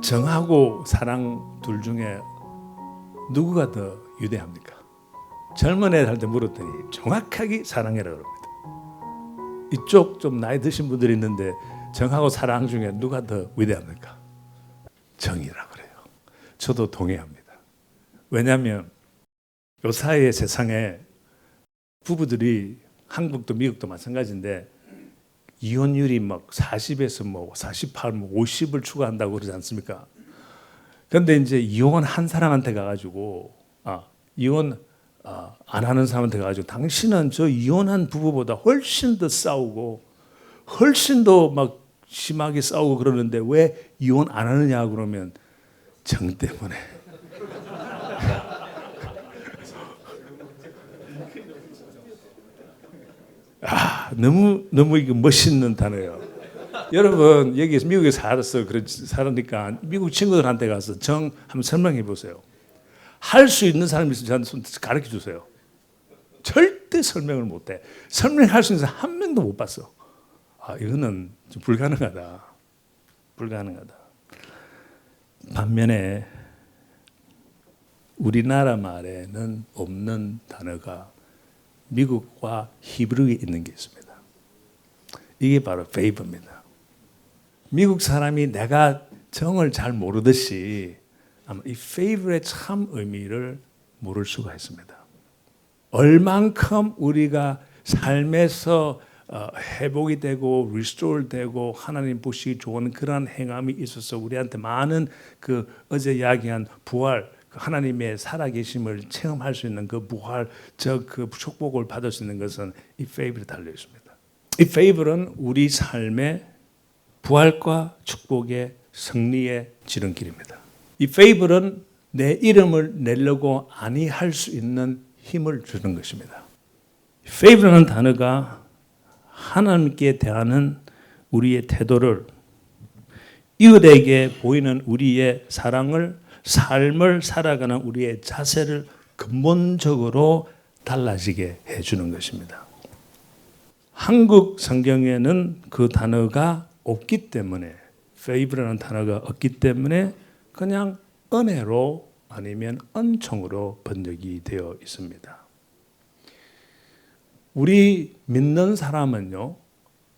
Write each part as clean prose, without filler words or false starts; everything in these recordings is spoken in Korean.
정하고 사랑 둘 중에 누구가 더 위대합니까? 젊은 애들한테 물었더니 정확하게 사랑해라 그럽니다. 이쪽 좀 나이 드신 분들이 있는데 정하고 사랑 중에 누가 더 위대합니까? 정이라 그래요. 저도 동의합니다. 왜냐하면 요 사이의 세상에 부부들이 한국도 미국도 마찬가지인데 이혼율이 막 40에서 뭐 48, 뭐 50을 추구한다고 그러지 않습니까? 그런데 이제 이혼한 사람한테 가가지고 이혼 안 하는 사람한테 가가지고 당신은 저 이혼한 부부보다 훨씬 더 싸우고 훨씬 더 막 심하게 싸우고 그러는데 왜 이혼 안 하느냐 그러면 정 때문에. 너무 이거 멋있는 단어예요. 여러분 여기서 미국에 살으니까 미국 친구들한테 가서 정 한번 설명해 보세요. 할 수 있는 사람이 있으면 저한테 가르쳐 주세요. 절대 설명을 못해. 설명할 수 있는 사람 한 명도 못 봤어. 이거는 좀 불가능하다. 반면에 우리나라 말에는 없는 단어가 미국과 히브리어에 있는 게 있습니다. 이게 바로 favor입니다. 미국 사람이 내가 정을 잘 모르듯이 아마 이 favor의 참 의미를 모를 수가 있습니다. 얼만큼 우리가 삶에서 회복이 되고 restore 되고 하나님 보시기 좋은 그런 행함이 있어서 우리한테 많은 그 어제 이야기한 부활, 하나님의 살아계심을 체험할 수 있는 그 부활, 그 축복을 받을 수 있는 것은 이 favor에 달려 있습니다. 이 favor은 우리 삶의 부활과 축복의 승리의 지름길입니다. 이 favor은 내 이름을 내려고 아니할 수 있는 힘을 주는 것입니다. favor라는 단어가 하나님께 대하는 우리의 태도를, 이웃에게 보이는 우리의 사랑을, 삶을 살아가는 우리의 자세를 근본적으로 달라지게 해주는 것입니다. 한국 성경에는 그 단어가 없기 때문에, favor라는 단어가 없기 때문에 그냥 은혜로 아니면 은총으로 번역이 되어 있습니다. 우리 믿는 사람은요,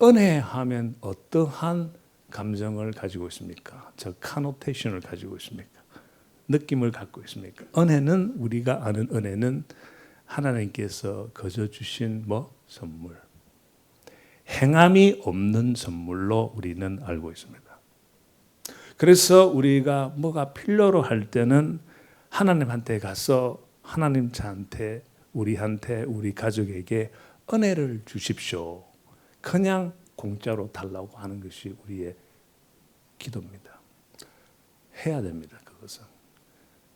은혜하면 어떠한 감정을 가지고 있습니까? 저 카노테이션을 가지고 있습니까? 느낌을 갖고 있습니까? 은혜는, 우리가 아는 은혜는 하나님께서 거저 주신 선물, 행함이 없는 선물로 우리는 알고 있습니다. 그래서 우리가 뭐가 필요로 할 때는 하나님한테 가서 하나님 저한테, 우리한테, 우리 가족에게 은혜를 주십시오. 그냥 공짜로 달라고 하는 것이 우리의 기도입니다. 해야 됩니다, 그것은.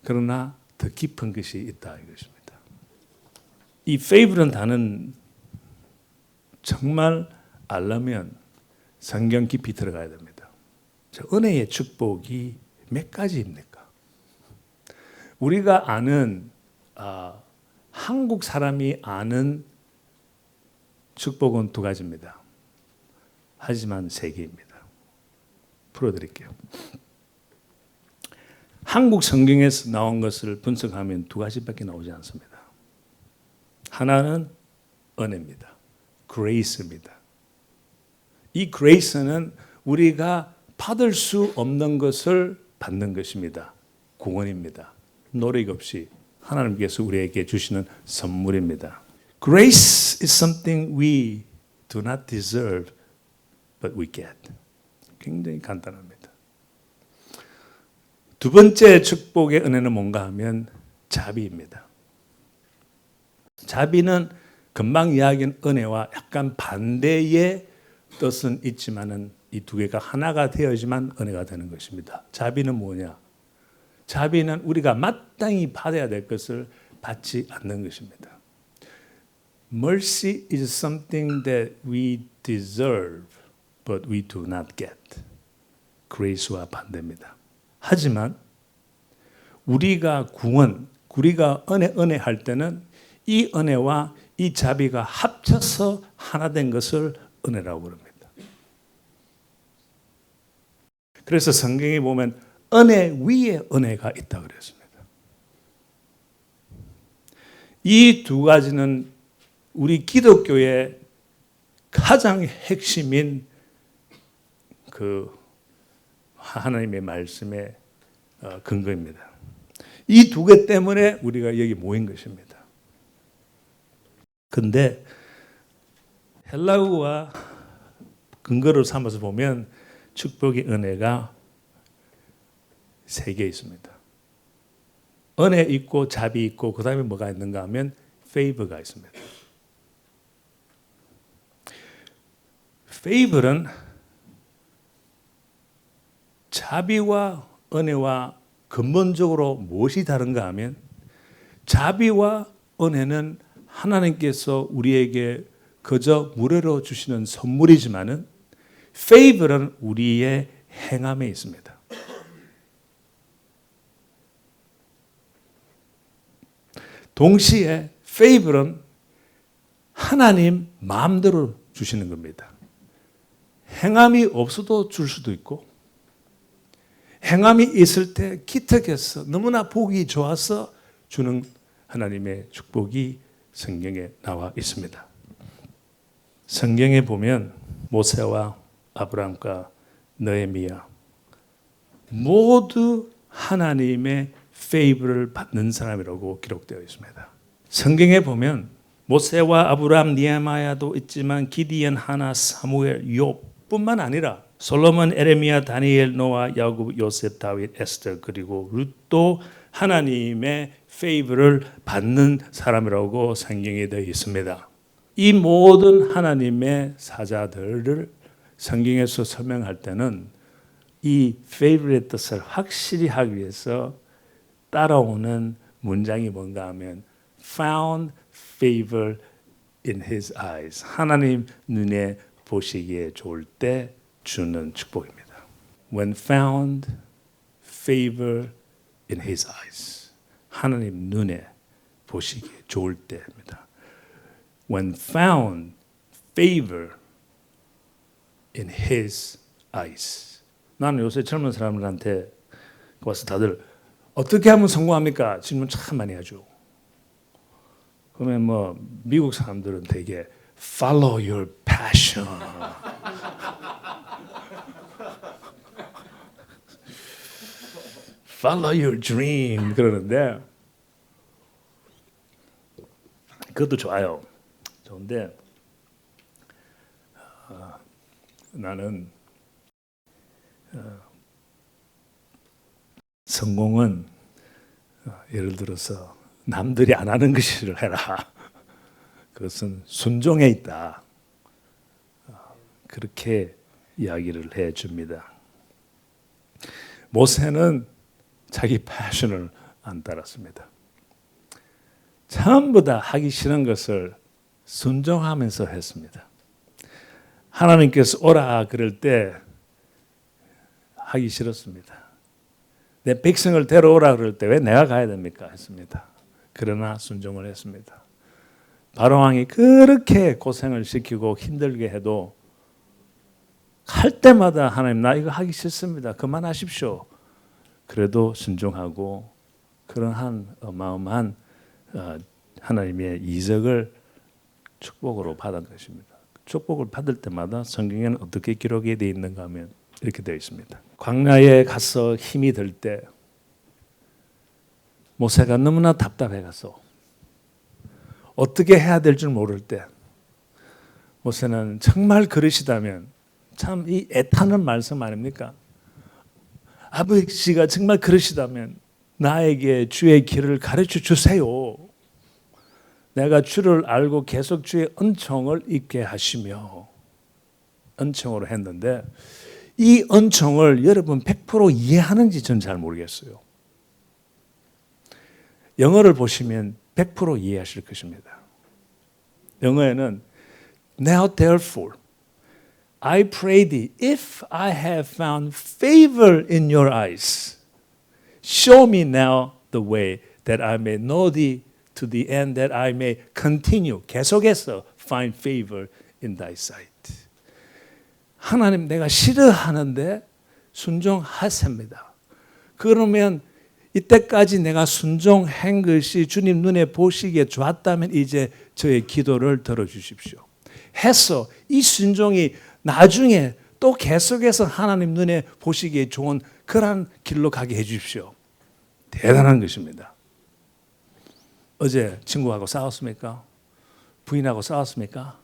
그러나 더 깊은 것이 있다 이것입니다. 이 favor라는 단어는 정말 알려면 성경 깊이 들어가야 됩니다. 은혜의 축복이 몇 가지입니까? 우리가 아는 한국 사람이 아는 축복은 두 가지입니다. 하지만 세 개입니다. 풀어드릴게요. 한국 성경에서 나온 것을 분석하면 두 가지밖에 나오지 않습니다. 하나는 은혜입니다. grace입니다. 이 grace는 우리가 받을 수 없는 것을 받는 것입니다. 구원입니다. 노력 없이 하나님께서 우리에게 주시는 선물입니다. Grace is something we do not deserve, but we get. 굉장히 간단합니다. 두 번째 축복의 은혜는 뭔가 하면 자비입니다. 자비는 금방 이야기한 은혜와 약간 반대의 뜻은 있지만은 이 두 개가 하나가 되어야지만 은혜가 되는 것입니다. 자비는 뭐냐? 자비는 우리가 마땅히 받아야 될 것을 받지 않는 것입니다. Mercy is something that we deserve, but we do not get. Grace와 반대입니다. 하지만 우리가 구원, 우리가 은혜 할 때는 이 은혜와 이 자비가 합쳐서 하나 된 것을 은혜라고 부릅니다. 그래서 성경에 보면 은혜 위에 은혜가 있다 그랬습니다. 이 두 가지는 우리 기독교의 가장 핵심인 그 하나님의 말씀의 근거입니다. 이 두 개 때문에 우리가 여기 모인 것입니다. 근데 헬라어와 근거를 삼아서 보면 축복의 은혜가 세 개 있습니다. 은혜 있고 자비 있고 그 다음에 뭐가 있는가 하면 favor가 있습니다. favor은 자비와 은혜와 근본적으로 무엇이 다른가 하면 자비와 은혜는 하나님께서 우리에게 그저 무료로 주시는 선물이지만은 favor은 우리의 행함에 있습니다. 동시에 favor은 하나님 마음대로 주시는 겁니다. 행함이 없어도 줄 수도 있고 행함이 있을 때 기특해서 너무나 보기 좋아서 주는 하나님의 축복이 성경에 나와 있습니다. 성경에 보면 모세와 아브라함과 느헤미야 모두 하나님의 페이버를 받는 사람이라고 기록되어 있습니다. 성경에 보면 모세와 아브라함, 느헤미야도 있지만 기디언, 하나, 사무엘, 욥뿐만 아니라 솔로몬, 에레미야, 다니엘, 노아, 야곱, 요셉, 다윗, 에스더 그리고 룻도 하나님의 페이버를 받는 사람이라고 성경에 되어 있습니다. 이 모든 하나님의 사자들을 성경에서 설명할 때는 이 페이버의 뜻을 확실히 하기 위해서 따라오는 문장이 뭔가 하면 found favor in his eyes. 하나님 눈에 보시기에 좋을 때 주는 축복입니다. When found favor in his eyes. 하나님 눈에 보시기에 좋을 때입니다. When found favor in his eyes. 나는 요새 젊은 사람들한테 와서 다들 어떻게 하면 성공합니까? 질문 참 많이 하죠. 그러면 뭐 미국 사람들은 되게 follow your passion. follow your dream 그러는데 그것도 좋아요. 좋은데 나는 성공은 예를 들어서 남들이 안 하는 것을 해라. 그것은 순종에 있다. 그렇게 이야기를 해줍니다. 모세는 자기 패션을 안 따랐습니다. 전부 다 하기 싫은 것을 순종하면서 했습니다. 하나님께서 오라 그럴 때 하기 싫었습니다. 내 백성을 데려오라 그럴 때 왜 내가 가야 됩니까? 했습니다. 그러나 순종을 했습니다. 바로왕이 그렇게 고생을 시키고 힘들게 해도 할 때마다 하나님 나 이거 하기 싫습니다. 그만하십시오. 그래도 순종하고 그러한 어마어마한 하나님의 이적을 축복으로 받은 것입니다. 축복을 받을 때마다 성경에는 어떻게 기록이 되어 있는가 하면 이렇게 되어 있습니다. 광야에 가서 힘이 들 때 모세가 너무나 답답해 가서 어떻게 해야 될 줄 모를 때 모세는 정말 그러시다면 참 이 애타는 말씀 아닙니까? 아버지가 정말 그러시다면 나에게 주의 길을 가르쳐 주세요. 내가 주를 알고 계속 주의 은총을 잊게 하시며 은총으로 했는데 이 은총을 여러분 100% 이해하는지 저는 잘 모르겠어요. 영어를 보시면 100% 이해하실 것입니다. 영어에는 Now therefore I pray thee if I have found favor in your eyes show me now the way that I may know thee to the end that I may continue 계속해서 find favor in thy sight. 하나님 내가 싫어하는데 순종하십니다. 그러면 이때까지 내가 순종한 것이 주님 눈에 보시기에 좋았다면 이제 저의 기도를 들어주십시오. 해서 이 순종이 나중에 또 계속해서 하나님 눈에 보시기에 좋은 그러한 길로 가게 해 주십시오. 대단한 것입니다. 어제 친구하고 싸웠습니까? 부인하고 싸웠습니까?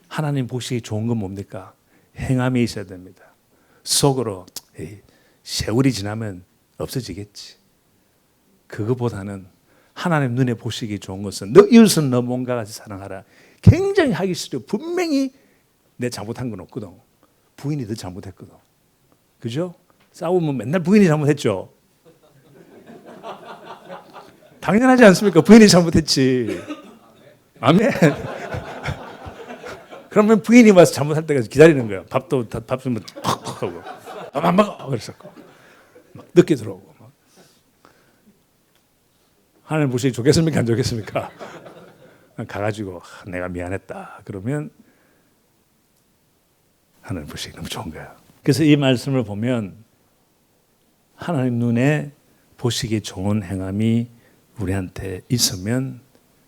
하나님 보시기 좋은 건 뭡니까? 행함이 있어야 됩니다. 속으로 세월이 지나면 없어지겠지. 그거보다는 하나님 눈에 보시기 좋은 것은 너 이웃은 너 몸과 같이 사랑하라. 굉장히 하기 싫어. 분명히 내 잘못한 건 없거든. 부인이 더 잘못했거든. 그죠? 싸우면 맨날 부인이 잘못했죠. 당연하지 않습니까? 부인이 잘못했지. 아멘. 그러면 부인이 와서 잘못할 때까지 기다리는 거야. 밥 좀 퍽퍽 하고 밥 안 먹어 그랬었고 막 늦게 들어오고 막. 하나님 보시기 좋겠습니까? 안 좋겠습니까? 가가지고 내가 미안했다 그러면 하나님 보시기 너무 좋은 거야. 그래서 이 말씀을 보면 하나님 눈에 보시기 좋은 행함이 우리한테 있으면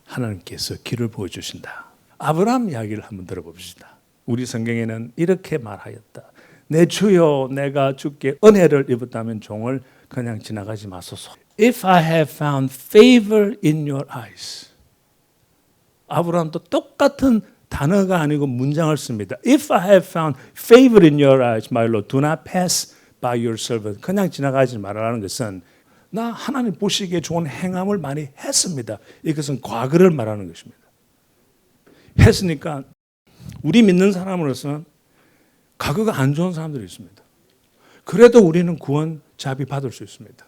하나님께서 길을 보여주신다. 아브라함 이야기를 한번 들어봅시다. 우리 성경에는 이렇게 말하였다. 내 주여 내가 주께 은혜를 입었다면 종을 그냥 지나가지 마소서. If I have found favor in your eyes. 아브라함도 똑같은 단어가 아니고 문장을 씁니다. If I have found favor in your eyes, my Lord, do not pass by your servant. 그냥 지나가지 말라는 것은 나 하나님 보시기에 좋은 행함을 많이 했습니다. 이것은 과거를 말하는 것입니다. 했으니까 우리 믿는 사람으로서는 과거가 안 좋은 사람들이 있습니다. 그래도 우리는 구원 자비 받을 수 있습니다.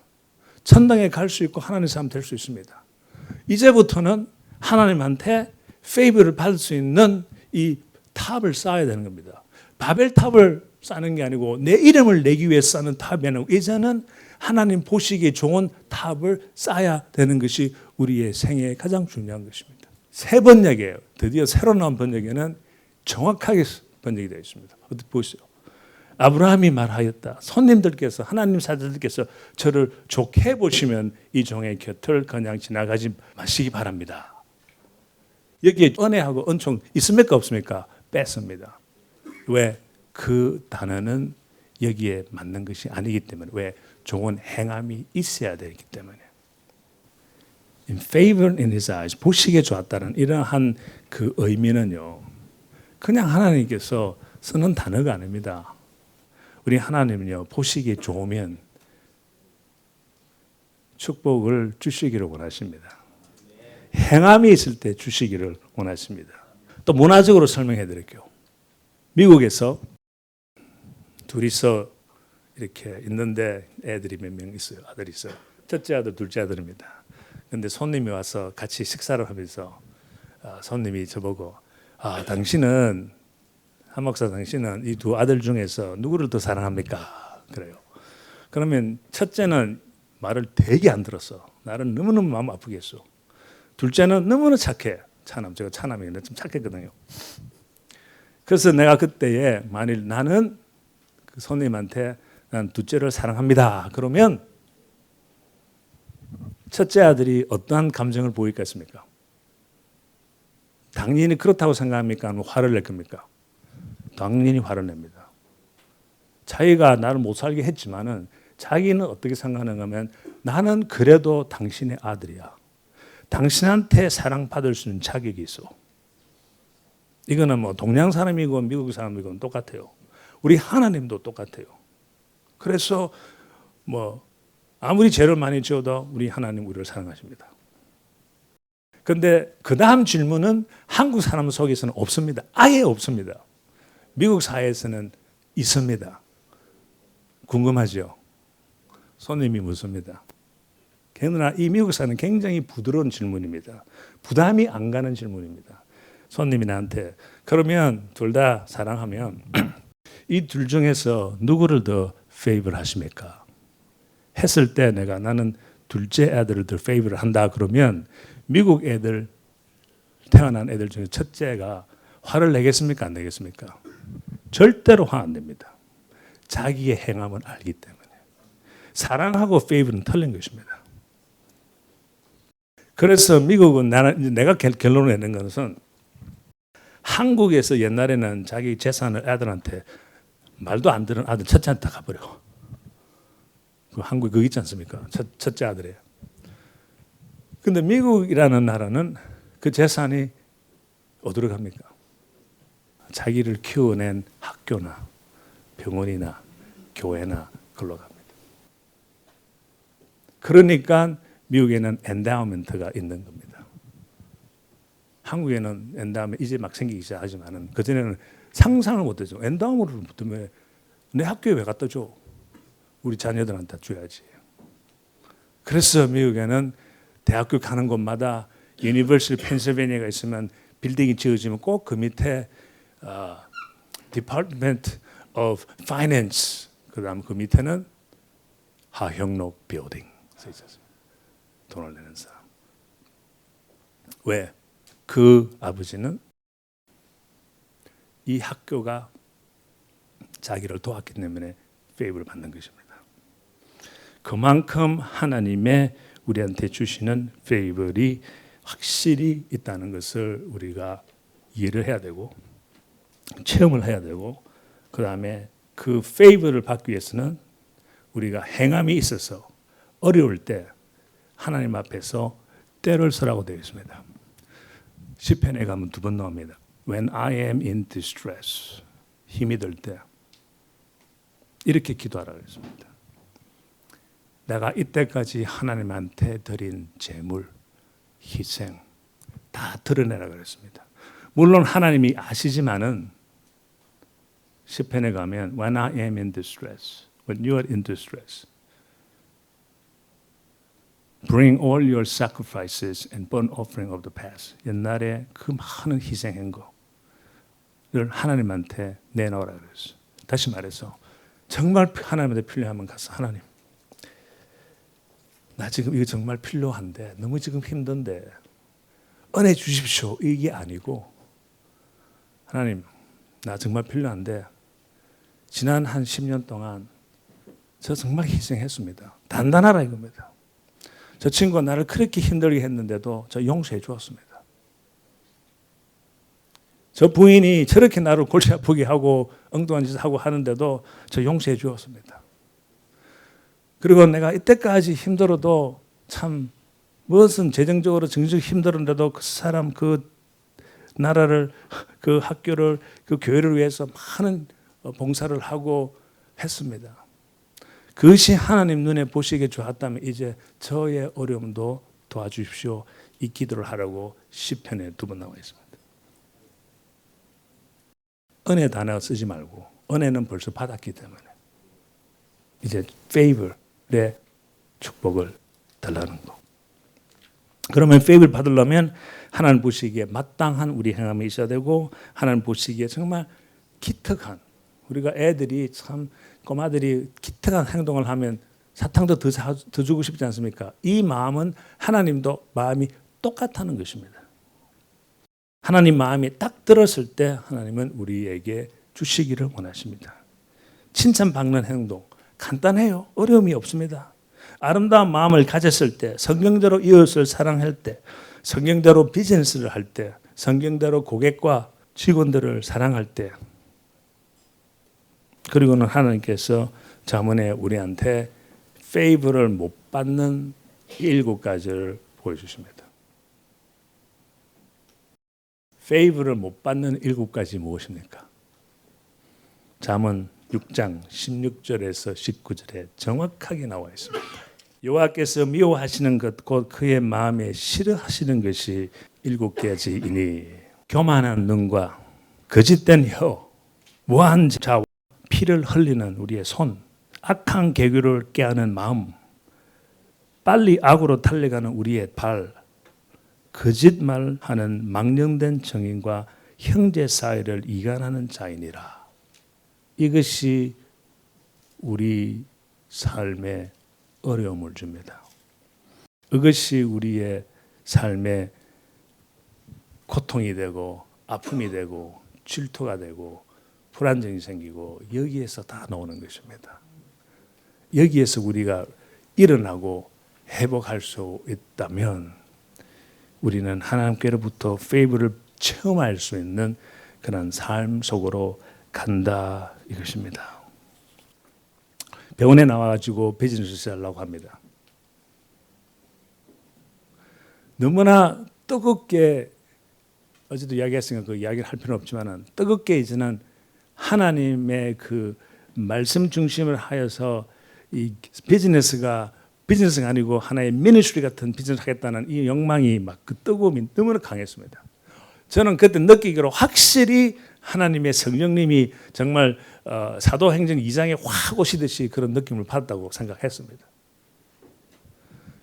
천당에 갈 수 있고 하나님의 사람 될 수 있습니다. 이제부터는 하나님한테 페이버를 받을 수 있는 이 탑을 쌓아야 되는 겁니다. 바벨 탑을 쌓는 게 아니고 내 이름을 내기 위해 쌓는 탑이 아니고 이제는 하나님 보시기에 좋은 탑을 쌓아야 되는 것이 우리의 생애의 가장 중요한 것입니다. 새 번역이에요. 드디어 새로 나온 번역에는 정확하게 번역이 되어 있습니다. 어떻게 보시죠? 아브라함이 말하였다. 손님들께서 하나님 사자들께서 저를 좋게 보시면 이 종의 곁을 그냥 지나가지 마시기 바랍니다. 여기에 은혜하고 은총 있습니까 없습니까? 뺐습니다. 왜? 그 단어는 여기에 맞는 것이 아니기 때문에. 왜? 좋은 행함이 있어야 되기 때문에. In favor in his eyes, 보시기에 좋았다는 이러한 그 의미는요, 그냥 하나님께서 쓰는 단어가 아닙니다. 우리 하나님은요, 보시기에 좋으면 축복을 주시기를 원하십니다. 행함이 있을 때 주시기를 원하십니다. 또 문화적으로 설명해 드릴게요. 미국에서 둘이서 이렇게 있는데 애들이 몇 명 있어요. 아들이 있어요. 첫째 아들, 둘째 아들입니다. 근데 손님이 와서 같이 식사를 하면서 손님이 저보고 당신은 한 목사 당신은 이 두 아들 중에서 누구를 더 사랑합니까? 그래요. 그러면 첫째는 말을 되게 안 들었어. 나를 너무너무 마음 아프게 했어. 둘째는 너무나 착해. 차남, 제가 차남이는데 좀 착했거든요. 그래서 내가 그때에 만일 나는 그 손님한테 난 둘째를 사랑합니다. 그러면 첫째 아들이 어떠한 감정을 보이겠습니까? 당연히 그렇다고 생각합니까? 아니면 화를 낼 겁니까? 당연히 화를 냅니다. 자기가 나를 못 살게 했지만은 자기는 어떻게 생각하는가 하면 나는 그래도 당신의 아들이야. 당신한테 사랑받을 수 있는 자격이 있어. 이거는 뭐 동양 사람이고 미국 사람이고 똑같아요. 우리 하나님도 똑같아요. 그래서 뭐 아무리 죄를 많이 지어도 우리 하나님 우리를 사랑하십니다. 그런데 그 다음 질문은 한국 사람 속에서는 없습니다. 아예 없습니다. 미국 사회에서는 있습니다. 궁금하죠? 손님이 묻습니다. 그러나 이 미국 사회는 굉장히 부드러운 질문입니다. 부담이 안 가는 질문입니다. 손님이 나한테 그러면 둘 다 사랑하면 이 둘 중에서 누구를 더 페이버 하십니까? 했을 때 내가 나는 둘째 아들을 더 페이버 한다 그러면 미국 애들 태어난 애들 중에 첫째가 화를 내겠습니까? 안 내겠습니까? 절대로 화 안 냅니다. 자기의 행함을 알기 때문에. 사랑하고 favor는 틀린 것입니다. 그래서 미국은 내가 결론을 내는 것은 한국에서 옛날에는 자기 재산을 아들한테 말도 안 듣는 아들 첫째한테 가버려. 한국에 그거 있지 않습니까? 첫째 아들이에요. 근데 미국이라는 나라는 그 재산이 어디로 갑니까? 자기를 키워낸 학교나 병원이나 교회나 그걸로 갑니다. 그러니까 미국에는 엔다우먼트가 있는 겁니다. 한국에는 엔다우먼트 이제 막 생기기 시작하지만은 그전에는 상상을 못했죠. 엔다우먼트를 때문에 내 학교에 왜 갖다 줘? 우리 자녀들한테 줘야지. 그래서 미국에는 대학교 가는 곳마다 유니버시티 펜실베니아가 있으면 빌딩이 지어지면 꼭 그 밑에 Department of Finance 그다음 그 밑에는 하형록 빌딩 써 있었어요. 돈을 내는 사람. 왜? 그 아버지는 이 학교가 자기를 도왔기 때문에 페이브를 받는 것입니다. 그만큼 하나님의 우리한테 주시는 페이블이 확실히 있다는 것을 우리가 이해를 해야 되고 체험을 해야 되고 그 다음에 그 페이블을 받기 위해서는 우리가 행함이 있어서 어려울 때 하나님 앞에서 때를 서라고 되어 있습니다. 시편에 가면 2번 나옵니다. When I am in distress, 힘이 들 때 이렇게 기도하라고 했습니다. 내가 이때까지 하나님한테 드린 재물, 희생 다 드러내라 그랬습니다. 물론 하나님이 아시지만은 시편에 가면 When I am in distress, when you are in distress, bring all your sacrifices and burnt offering of the past. 옛날에 그 많은 희생한 거를 하나님한테 내놓으라 그랬어요. 다시 말해서 정말 하나님한테 필요하면 가서 하나님 나 지금 이거 정말 필요한데 너무 지금 힘든데 은혜 주십시오 이게 아니고 하나님 나 정말 필요한데 지난 한 10년 동안 저 정말 희생했습니다. 단단하라 이겁니다. 저 친구가 나를 그렇게 힘들게 했는데도 저 용서해 주었습니다. 저 부인이 저렇게 나를 골치 아프게 하고 엉뚱한 짓을 하고 하는데도 저 용서해 주었습니다. 그리고 내가 이때까지 힘들어도 참 무엇은 재정적으로 정신적으로 힘들었는데도 그 사람 그 나라를 그 학교를 그 교회를 위해서 많은 봉사를 하고 했습니다. 그것이 하나님 눈에 보시기에 좋았다면 이제 저의 어려움도 도와주십시오. 이 기도를 하라고 시편에 2번 나와 있습니다. 은혜 단어 쓰지 말고 은혜는 벌써 받았기 때문에 이제 favor의 축복을 달라는 거. 그러면 favor를 받으려면 하나님 보시기에 마땅한 우리 행함이 있어야 되고 하나님 보시기에 정말 기특한 우리가 애들이 참 꼬마들이 기특한 행동을 하면 사탕도 더 주고 싶지 않습니까? 이 마음은 하나님도 마음이 똑같다는 것입니다. 하나님 마음이 딱 들었을 때 하나님은 우리에게 주시기를 원하십니다. 칭찬받는 행동 간단해요. 어려움이 없습니다. 아름다운 마음을 가졌을 때 성경대로 이웃을 사랑할 때 성경대로 비즈니스를 할 때 성경대로 고객과 직원들을 사랑할 때 그리고는 하나님께서 잠언에 우리한테 페이버를 못 받는 7가지를 보여주십니다. 페이버를 못 받는 7가지 무엇입니까? 잠언 6장 16절에서 19절에 정확하게 나와 있습니다. 여호와께서 미워하시는 것 곧 그의 마음에 싫어하시는 것이 7가지이니 교만한 눈과 거짓된 혀, 무한 자와 피를 흘리는 우리의 손, 악한 계교를 깨하는 마음, 빨리 악으로 달려가는 우리의 발, 거짓말하는 망령된 정인과 형제 사이를 이간하는 자이니라. 이것이 우리 삶에 어려움을 줍니다. 이것이 우리의 삶에 고통이 되고 아픔이 되고 질투가 되고 불안정이 생기고 여기에서 다 나오는 것입니다. 여기에서 우리가 일어나고 회복할 수 있다면 우리는 하나님께로부터 페이버를 체험할 수 있는 그런 삶 속으로 간다 이것입니다. 병원에 나와가지고 비즈니스 하려고 합니다. 너무나 뜨겁게 어제도 이야기했으니까 그 이야기를 할 필요는 없지만 뜨겁게 이제는 하나님의 그 말씀 중심을 하여서 이 비즈니스가 아니고 하나의 미니스트리 같은 비즈니스 하겠다는 이 욕망이 막 그 뜨거움이 너무나 강했습니다. 저는 그때 느끼기로 확실히 하나님의 성령님이 정말 사도행전 2장에 확 오시듯이 그런 느낌을 받았다고 생각했습니다.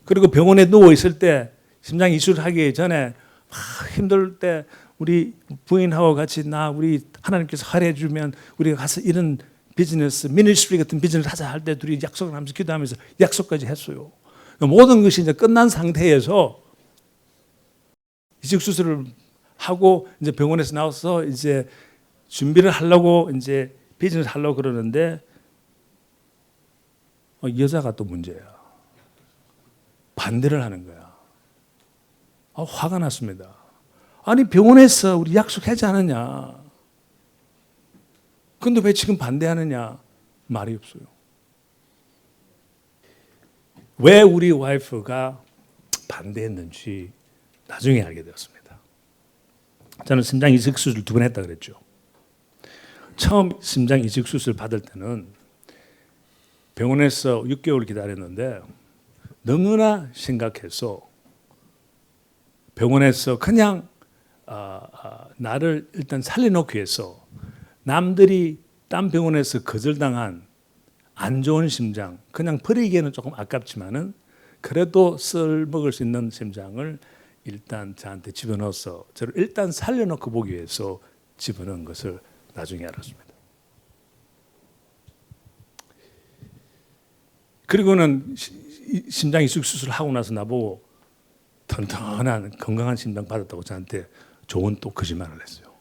그리고 병원에 누워 있을 때 심장 이술하기 전에 막 힘들 때 우리 부인하고 같이 우리 하나님께서 할애해 주면 우리가 가서 이런 비즈니스, 미니스트리 같은 비즈니스 하자 할 때 둘이 약속을 하면서 기도하면서 약속까지 했어요. 모든 것이 이제 끝난 상태에서 이식 수술을 하고 이제 병원에서 나와서 이제 준비를 하려고 이제 비즈니스 하려고 그러는데 여자가 또 문제야. 반대를 하는 거야. 화가 났습니다. 아니 병원에서 우리 약속하지 않았냐. 근데 왜 지금 반대하느냐. 말이 없어요. 왜 우리 와이프가 반대했는지 나중에 알게 되었습니다. 저는 심장 이식 수술 2번 했다 그랬죠. 처음 심장 이식 수술 받을 때는 병원에서 6개월 기다렸는데 너무나 심각해서 병원에서 그냥 나를 일단 살려놓기 위해서 남들이 딴 병원에서 거절당한 안 좋은 심장, 그냥 버리기에는 조금 아깝지만은 그래도 먹을 수 있는 심장을 일단 저한테 집어넣어서 저를 일단 살려놓고 보기 위해서 집어넣은 것을 나중에 알았습니다. 그리고는 심장 이식 수술을 하고 나서 나보고 튼튼한 건강한 심장 받았다고 저한테 좋은 또 거짓말을 했어요.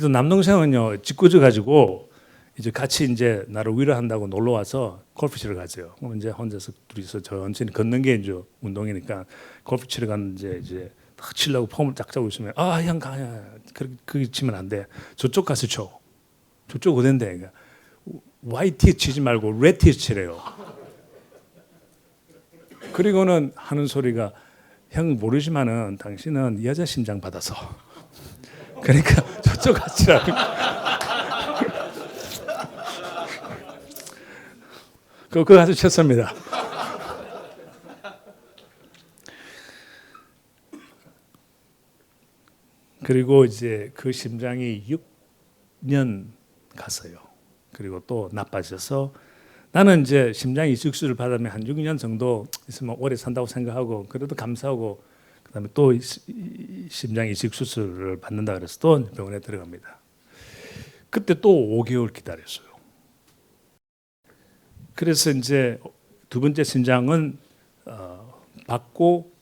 또 남동생은요 짓궂어 가지고 이제 같이 이제 나를 위로한다고 놀러 와서 골프 치러 가세요. 그럼 이제 혼자서 둘이서 천천히 걷는 게 이제 운동이니까 골프 치러 갔는데 이제 딱 치려고 폼을 딱 잡고 있으면 형 가야 그렇게 치면 안 돼. 저쪽 가서 쳐. 저쪽 어딘데? 그러니까 YT 치지 말고 레티 치래요. 그리고는 하는 소리가 형 모르지만은 당신은 여자 심장 받아서 그러니까 저쪽 가시라고. 그거 가서 쳤습니다. 그리고 이제 그 심장이 6년 갔어요. 그리고 또 나빠져서 나는 이제 심장 이식 수술을 받으면 한 6년 정도 있으면 오래 산다고 생각하고 그래도 감사하고 그다음에 또 심장 이식 수술을 받는다 그래서 또 병원에 들어갑니다. 그때 또 5개월 기다렸어요. 그래서 이제 2번째 심장은 받고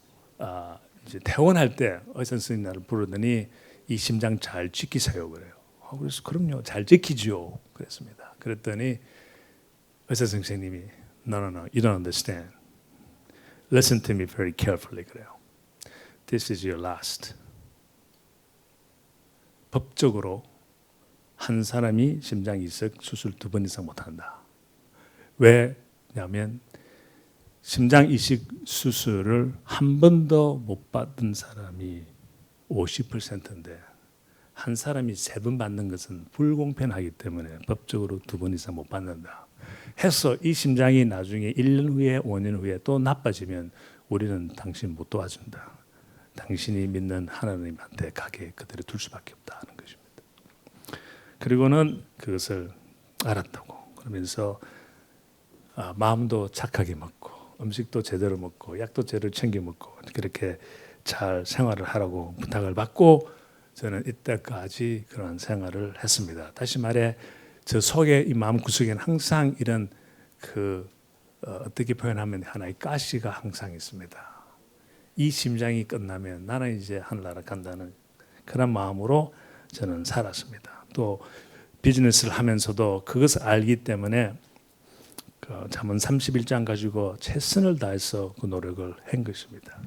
이제 퇴원할 때 의사 선생님 나를 부르더니 이 심장 잘 지키세요 그래요. 그래서 그럼요 잘 지키죠 그랬습니다. 그랬더니 의사 선생님이 no, you don't understand. Listen to me very carefully 그래요. This is your last. 법적으로 한 사람이 심장 이식 수술 2번 이상 못한다. 왜냐하면 심장 이식 수술을 한 번도 못 받은 사람이 50%인데 한 사람이 3번 받는 것은 불공평하기 때문에 법적으로 2번 이상 못 받는다. 해서 이 심장이 나중에 1년 후에 5년 후에 또 나빠지면 우리는 당신 못 도와준다. 당신이 믿는 하나님한테 가게 그대로 둘 수밖에 없다 하는 것입니다. 그리고는 그것을 알았다고 그러면서 마음도 착하게 먹고 음식도 제대로 먹고 약도 제대로 챙겨 먹고 그렇게 잘 생활을 하라고 부탁을 받고 저는 이때까지 그런 생활을 했습니다. 다시 말해 저 속에 이 마음 구석에는 항상 이런 어떻게 표현하면 하나의 가시가 항상 있습니다. 이 심장이 끝나면 나는 이제 하늘나라 간다는 그런 마음으로 저는 살았습니다. 또 비즈니스를 하면서도 그것을 알기 때문에 잠언 31장 가지고 최선을 다해서 그 노력을 한 것입니다.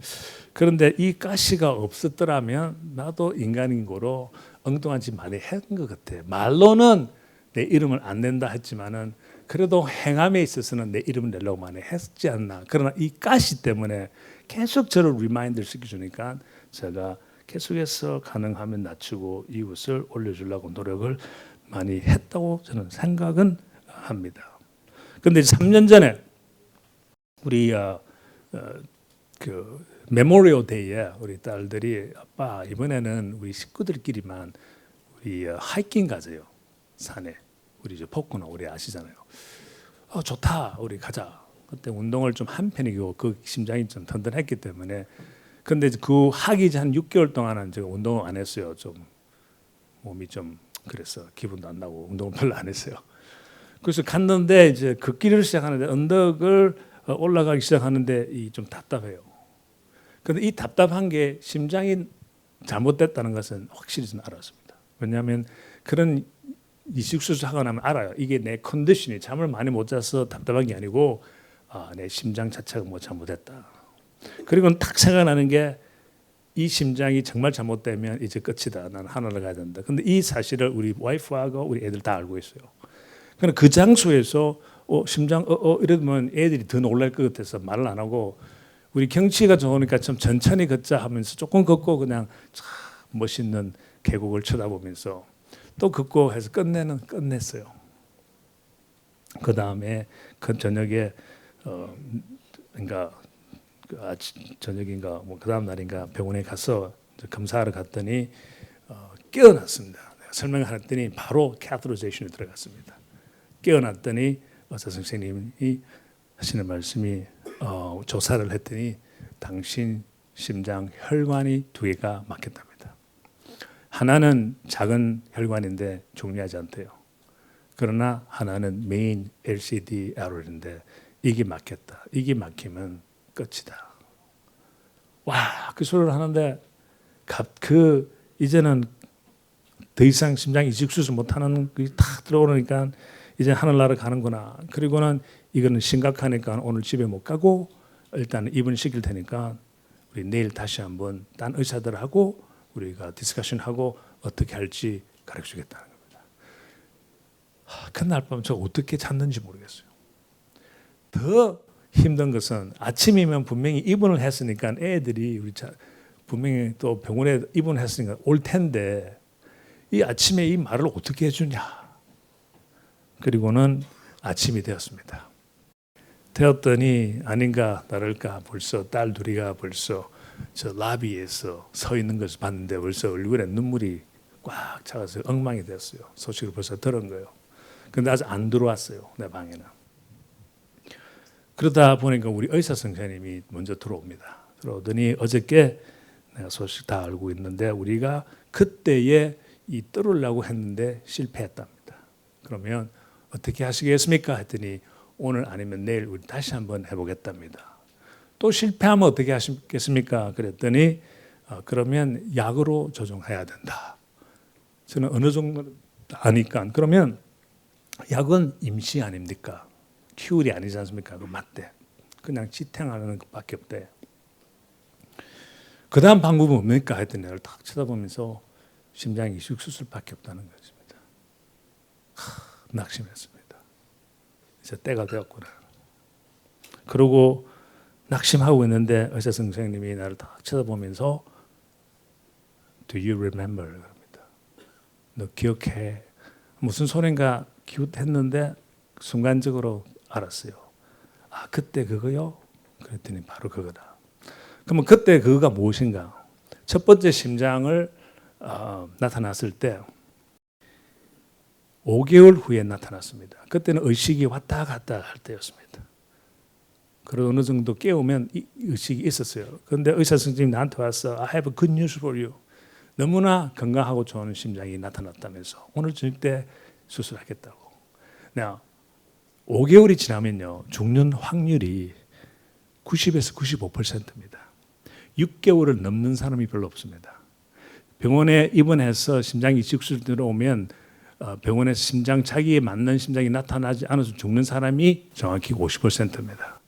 그런데 이 가시가 없었더라면 나도 인간인 거로 엉뚱한 짓 많이 한 것 같아요. 말로는 내 이름을 안 낸다 했지만은 그래도 행함에 있어서는 내 이름을 내려고 많이 했지 않나. 그러나 이 가시 때문에 계속 저를 리마인드를 시켜주니까 제가 계속해서 가능하면 낮추고 이웃을 올려주려고 노력을 많이 했다고 저는 생각은 합니다. 그런데 3년 전에 우리 그 메모리얼 데이에 우리 딸들이 아빠 이번에는 우리 식구들끼리만 우리 하이킹 가세요. 산에. 우리 이제 폭구나 우리 아시잖아요. 좋다. 우리 가자. 그때 운동을 좀 한 편이고 그 심장이 좀 든든했기 때문에 근데 그 하기 전 6개월 동안은 제가 운동을 안 했어요. 좀 몸이 좀 그래서 기분도 안 나고 운동을 별로 안 했어요. 그래서 갔는데 이제 걷기를 시작하는데 언덕을 올라가기 시작하는데 좀 답답해요. 그런데 이 답답한 게 심장이 잘못됐다는 것은 확실히 저는 알았습니다. 왜냐하면 그런 이식수술 하고 나면 알아요. 이게 내 컨디션이 잠을 많이 못 자서 답답한 게 아니고 내 심장 자체가 뭐 잘못됐다. 그리고 딱 생각나는 게 이 심장이 정말 잘못되면 이제 끝이다. 나는 하늘을 가야 된다. 근데 이 사실을 우리 와이프하고 우리 애들 다 알고 있어요. 그러나 그 장소에서 심장 이러면 애들이 더 놀랄 것 같아서 말을 안 하고 우리 경치가 좋으니까 좀 천천히 걷자 하면서 조금 걷고 그냥 참 멋있는 계곡을 쳐다보면서 또 걷고 해서 끝냈어요. 그 다음에 그 저녁에 그러니까 저녁인가 뭐 그 다음 날인가 병원에 가서 검사하러 갔더니 깨어났습니다. 내가 설명을 했더니 바로 캐테고라이제이션에 들어갔습니다. 깨어났더니 의사 선생님이 하시는 말씀이 조사를 했더니 당신 심장 혈관이 2개가 막혔답니다. 하나는 작은 혈관인데 중요하지 않대요. 그러나 하나는 메인 LCD 에러인데 이게 막혔다. 이게 막히면 끝이다. 와, 그 소리를 하는데 이제는 더 이상 심장 이식 수술 못하는 게 탁 들어오니까 이제 하늘나라 가는구나. 그리고는 이거는 심각하니까 오늘 집에 못 가고 일단 입원시킬 테니까 우리 내일 다시 한번 딴 의사들하고 우리가 디스커션하고 어떻게 할지 가르쳐주겠다는 겁니다. 그날 밤 저 어떻게 잤는지 모르겠어요. 더 힘든 것은 아침이면 분명히 입원을 했으니까 애들이 분명히 또 병원에 입원했으니까 올 텐데 이 아침에 이 말을 어떻게 해주냐. 그리고는 아침이 되었습니다. 되었더니 아닌가 다를까 벌써 딸 둘이가 벌써 저 라비에서 서 있는 것을 봤는데 벌써 얼굴에 눈물이 꽉 차가서 엉망이 됐어요. 소식을 벌써 들은 거예요. 근데 아직 안 들어왔어요. 내 방에는. 그러다 보니까 우리 의사 선생님이 먼저 들어옵니다. 들어오더니 어저께 내가 소식 다 알고 있는데 우리가 그때에 이 뚫으려고 했는데 실패했답니다. 그러면 어떻게 하시겠습니까? 했더니 오늘 아니면 내일 우리 다시 한번 해보겠답니다. 또 실패하면 어떻게 하시겠습니까? 그랬더니 그러면 약으로 조정해야 된다. 저는 어느 정도 아니까 그러면 약은 임시 아닙니까? 큐얼이 아니지 않습니까? 그 맞대. 그냥 지탱하는 것밖에 없대. 그 다음 방법은 뭡니까? 했더니 내가 딱 쳐다보면서 심장 이식 수술밖에 없다는 것입니다. 낙심했습니다. 이제 때가 되었구나. 그러고 낙심하고 있는데 의사 선생님이 나를 딱 쳐다보면서 Do you remember? 그럽니다. 너 기억해? 무슨 소린가 기웃했는데 순간적으로 알았어요. 아, 그때 그거요? 그랬더니 바로 그거다. 그러면 그때 그거가 무엇인가? 첫 번째 심장을 나타났을 때 5개월 후에 나타났습니다. 그때는 의식이 왔다 갔다 할 때였습니다. 그리고 어느 정도 깨우면 의식이 있었어요. 그런데 의사 선생님이 나한테 와서 I have a good news for you. 너무나 건강하고 좋은 심장이 나타났다면서 오늘 저녁 때 수술하겠다고. Now, 5개월이 지나면요. 죽는 확률이 90에서 95%입니다. 6개월을 넘는 사람이 별로 없습니다. 병원에 입원해서 심장 이식 수술 들어오면 병원에서 심장 자기에 맞는 심장이 나타나지 않아서 죽는 사람이 정확히 50%입니다.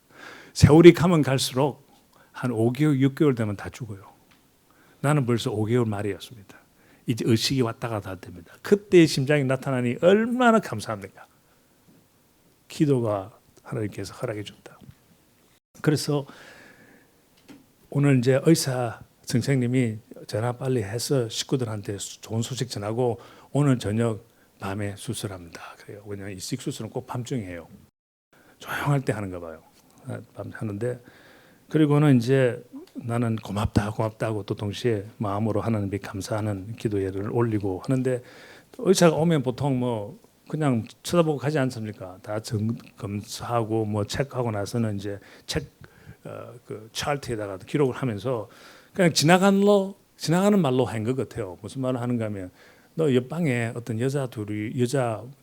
세월이 가면 갈수록 한 5개월, 6개월 되면 다 죽어요. 나는 벌써 5개월 말이었습니다. 이제 의식이 왔다 갔다 됩니다. 그때 심장이 나타나니 얼마나 감사합니까? 기도가 하나님께서 허락해 줬다. 그래서 오늘 이제 의사 선생님이 전화 빨리 해서 식구들한테 좋은 소식 전하고 오늘 저녁 밤에 수술합니다. 그래요. 왜냐하면 이식 수술은 꼭 밤중에 해요. 조용할 때 하는가 봐요. 밤 하는데 그리고는 이제 나는 고맙다고 또 동시에 마음으로 하나님께 감사하는 기도 예를 올리고 하는데 의사가 오면 보통 뭐 그냥 쳐다보고 가지 않습니까? 다 검사하고 뭐 체크하고 나서는 이제 그 차트에다가 기록을 하면서 그냥 지나가는 말로 한 것 같아요. 무슨 말을 하는가 하면 너 옆방에 어떤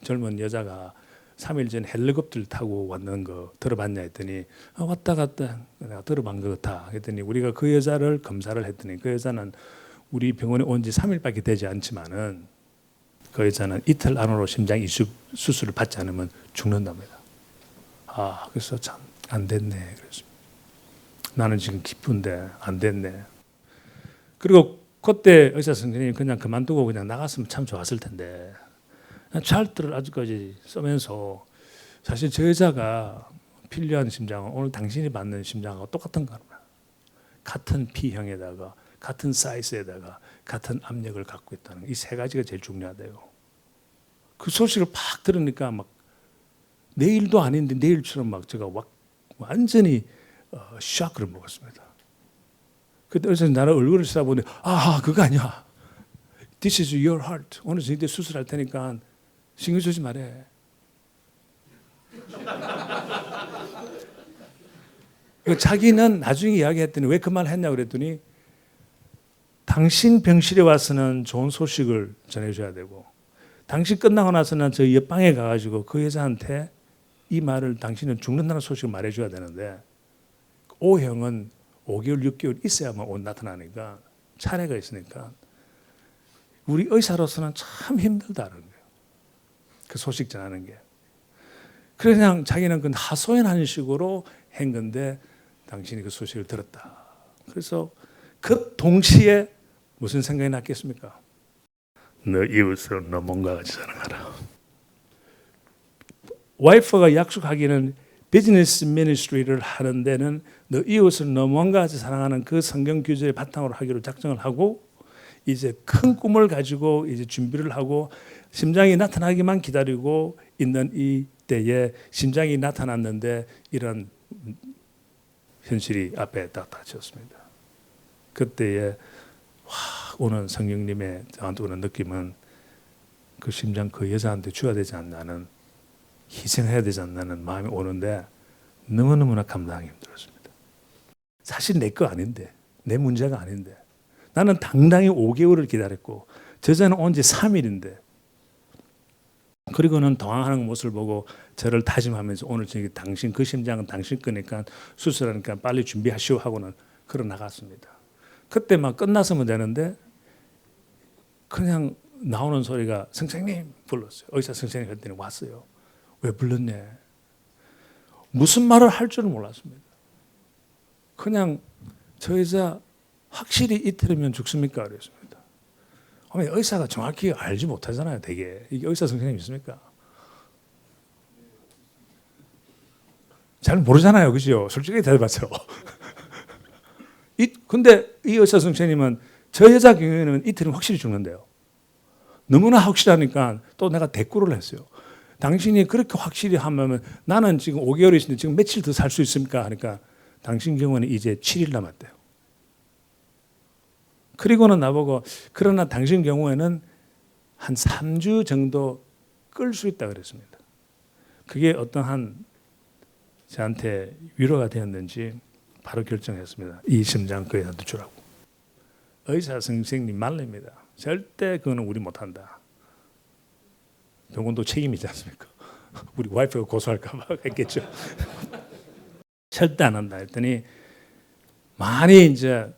젊은 여자가 3일 전 헬리콥터를 타고 왔는 거 들어봤냐 했더니 왔다 갔다 내가 들어본 것 같아 했더니 우리가 그 여자를 검사를 했더니 그 여자는 우리 병원에 온 지 3일밖에 되지 않지만은 그 여자는 이틀 안으로 심장 이식 수술을 받지 않으면 죽는답니다. 그래서 참 안 됐네 그랬습니다. 나는 지금 기쁜데 안 됐네. 그리고 그때 의사 선생님이 그냥 그만두고 그냥 나갔으면 참 좋았을 텐데 찰트를 아직까지 쓰면서 사실 저 여자가 필요한 심장은 오늘 당신이 받는 심장하고 똑같은 겁니다. 같은 P형에다가 같은 사이즈에다가 같은 압력을 갖고 있다는 이 세 가지가 제일 중요하대요. 그 소식을 팍 들으니까 막 내일도 아닌데 내일처럼 막 제가 완전히 샤크를 먹었습니다. 그때 의사 나를 얼굴을 쳐다보는데 그거 아니야. This is your heart. 오늘 저녁 때 수술할 테니까 신경 쓰지 말해. 자기는 나중에 이야기했더니 왜 그 말 했냐고 그랬더니 당신 병실에 와서는 좋은 소식을 전해줘야 되고 당신 끝나고 나서는 저 옆방에 가가지고 그 여자한테 이 말을 당신은 죽는다는 소식을 말해줘야 되는데 O형은 5개월, 6개월 있어야만 옷 나타나니까 차례가 있으니까 우리 의사로서는 참 힘들다는 거예요. 그 소식 전하는 게. 그래서 그냥 자기는 그 하소연하는 식으로 한 건데 당신이 그 소식을 들었다. 그래서 그 동시에 무슨 생각이 났겠습니까? 너 이웃을 너 몸과 같이 사랑하라. 와이프가 약속하기는 비즈니스 미니스트리를 하는 데는 너 이웃을 너 몸과 같이 사랑하는 그 성경 규제를 바탕으로 하기로 작정을 하고 이제 큰 꿈을 가지고 이제 준비를 하고 심장이 나타나기만 기다리고 있는 이 때에 심장이 나타났는데 이런 현실이 앞에 딱 닥쳤습니다. 그때에 오는 성령님의 저한테 오는 느낌은 그 심장 그 여자한테 줘야 되지 않나는 희생해야 되지 않나는 마음이 오는데 너무너무나 감당하기 힘들었습니다. 사실 내 거 아닌데 내 문제가 아닌데 나는 당당히 5개월을 기다렸고 저자는 온 지 3일인데 그리고는 당황하는 모습을 보고 저를 다짐하면서 오늘 저기 당신 그 심장은 당신 거니까 수술하니까 빨리 준비하시오 하고는 걸어 나갔습니다. 그때 막 끝났으면 되는데 그냥 나오는 소리가 선생님 불렀어요. 의사 선생님 했더니 왔어요. 왜 불렀냐? 무슨 말을 할 줄은 몰랐습니다. 그냥 저 여자 확실히 이틀이면 죽습니까? 그랬습니다. 의사가 정확히 알지 못하잖아요. 되게 이게 의사 선생님 있습니까? 잘 모르잖아요, 그죠? 솔직히 대답하세요. 근데 이 의사 선생님은 저 여자 경우에는 이틀은 확실히 죽는데요. 너무나 확실하니까 또 내가 대꾸를 했어요. 당신이 그렇게 확실히 하면 나는 지금 5개월이 있는데 지금 며칠 더 살 수 있습니까? 하니까 당신 경우는 이제 7일 남았대요. 그리고는 나보고 그러나 당신 경우에는 한 3주 정도 끌 수 있다 그랬습니다. 그게 어떠한 저한테 위로가 되었는지 바로 결정했습니다. 이 심장 그 여자한테 주라고. 의사 선생님 말입니다. 절대 그거는 우리 못한다. 병원도 책임이지 않습니까? 우리 와이프가 고소할까 봐 했겠죠. 절대 안 한다 했더니 많이 이제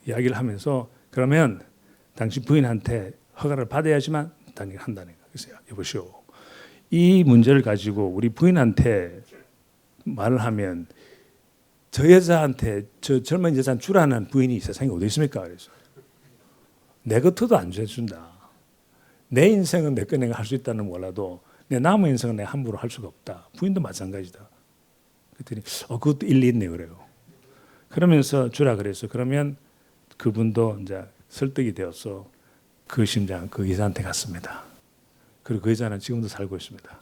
이야기를 하면서 그러면 당신 부인한테 허가를 받아야지만 당연히 한다는 거예요. 그래서 여보시오, 이 문제를 가지고 우리 부인한테 말을 하면 저 여자한테, 저 젊은 여자는 주라는 부인이 세상에 어디 있습니까? 그래서 내 겉도 안 해준다. 내 인생은 내 거 내가 할 수 있다는 몰라도 내 남의 인생은 내가 함부로 할 수가 없다. 부인도 마찬가지다. 그랬더니 그것도 일리 있네 그래요. 그러면서 주라 그래서 그러면 그분도 이제 설득이 되어서 그 심장 그 여자한테 갔습니다. 그리고 그 여자는 지금도 살고 있습니다.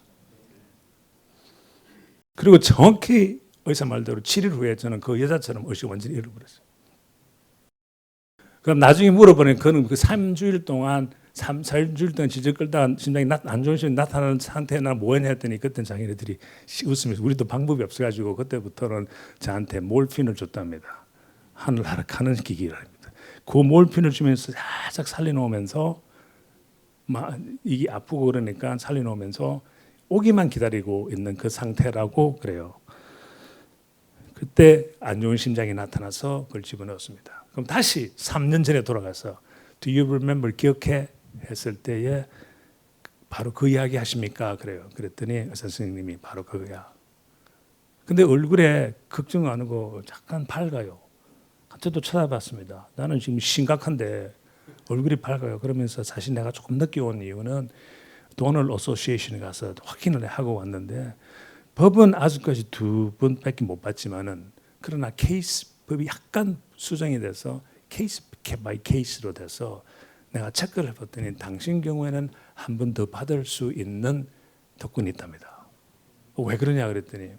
그리고 정확히 의사 말대로 7일 후에 저는 그 여자처럼 의식을 완전히 잃어버렸어요. 그럼 나중에 물어보니 그는 그 3주일 동안 4주일 동안 지적 끌다가 심장이 안 좋은 심장이 나타나는 상태에 나 뭐했냐 했더니 그때 자기네들이 웃으면서 우리도 방법이 없어가지고 그때부터는 저한테 몰핀을 줬답니다. 하늘 하락하는 기기랍니다. 그 몰핀을 주면서 살짝 살려놓으면서 이게 아프고 그러니까 살려놓으면서 오기만 기다리고 있는 그 상태라고 그래요. 그때 안 좋은 심장이 나타나서 그걸 집어넣었습니다. 그럼 다시 3년 전에 돌아가서 Do you remember? 기억해? 했을 때에 바로 그 이야기 하십니까? 그래요. 그랬더니 의사 선생님이 바로 그거야. 근데 얼굴에 걱정 안 하고 약간 밝아요. 저도 쳐다봤습니다. 나는 지금 심각한데 얼굴이 밝아요. 그러면서 사실 내가 조금 늦게 온 이유는 도널 어소시에이션에 가서 확인을 하고 왔는데 법은 아직까지 2번밖에 못 봤지만은 그러나 케이스 법이 약간 수정이 돼서 케이스 바이 케이스로 돼서 내가 체크를 해봤더니 당신 경우에는 한 번 더 받을 수 있는 특권이 있답니다. 왜 그러냐 그랬더니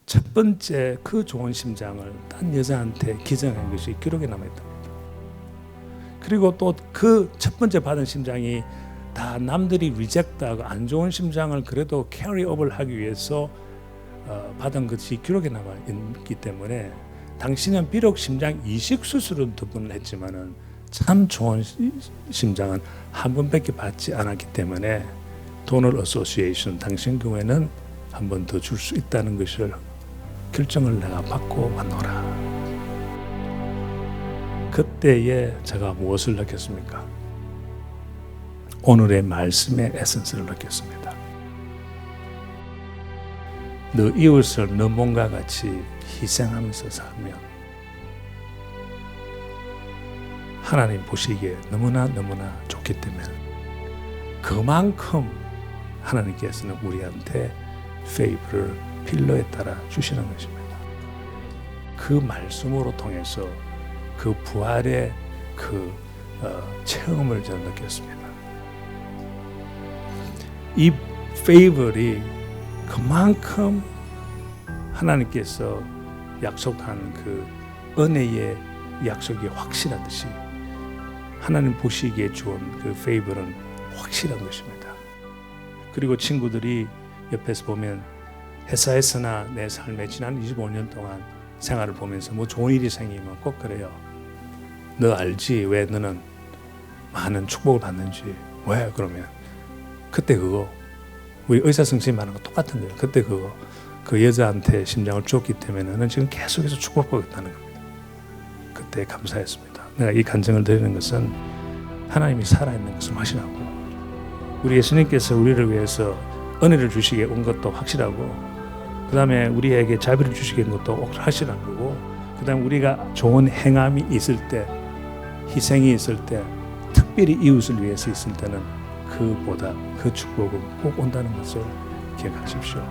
첫 번째 그 좋은 심장을 딴 여자한테 기증한 것이 기록에 남아있답니다. 그리고 또 그 첫 번째 받은 심장이 다 남들이 리젝트하고 안 좋은 심장을 그래도 캐리업을 하기 위해서 받은 것이 기록에 남아있기 때문에 당신은 비록 심장 이식 수술은 2번을 했지만은 참 좋은 심장은 한 번밖에 받지 않았기 때문에 도널 어소시에이션 당신 경우에는 한 번 더 줄 수 있다는 것을 결정을 내가 받고 왔노라. 그때에 제가 무엇을 느꼈습니까? 오늘의 말씀의 에센스를 느꼈습니다. 너 이웃을 너 몸과 같이 희생하면서 살면 하나님 보시기에 너무나 좋기 때문에 그만큼 하나님께서는 우리한테 페이브를 필러에 따라 주시는 것입니다. 그 말씀으로 통해서 그 부활의 그 체험을 저는 느꼈습니다. 이 페이블이 그만큼 하나님께서 약속한 그 은혜의 약속이 확실하듯이 하나님 보시기에 좋은 그 페이블은 확실한 것입니다. 그리고 친구들이 옆에서 보면 회사에서나 내 삶에 지난 25년 동안 생활을 보면서 뭐 좋은 일이 생기면 꼭 그래요. 너 알지? 왜 너는 많은 축복을 받는지. 왜? 그러면 그때 그거 우리 의사 선생님 말하는 거 똑같은 거예요. 그때 그거 그 여자한테 심장을 줬기 때문에 너는 지금 계속해서 축복받고 있다는 겁니다. 그때 감사했습니다. 내가 이 간증을 드리는 것은 하나님이 살아있는 것을 확신하고 우리 예수님께서 우리를 위해서 은혜를 주시기에 온 것도 확실하고 그 다음에 우리에게 자비를 주시기에 온 것도 확실한 거고 그 다음에 우리가 좋은 행함이 있을 때 희생이 있을 때 특별히 이웃을 위해서 있을 때는 그보다 그 축복은 꼭 온다는 것을 기억하십시오.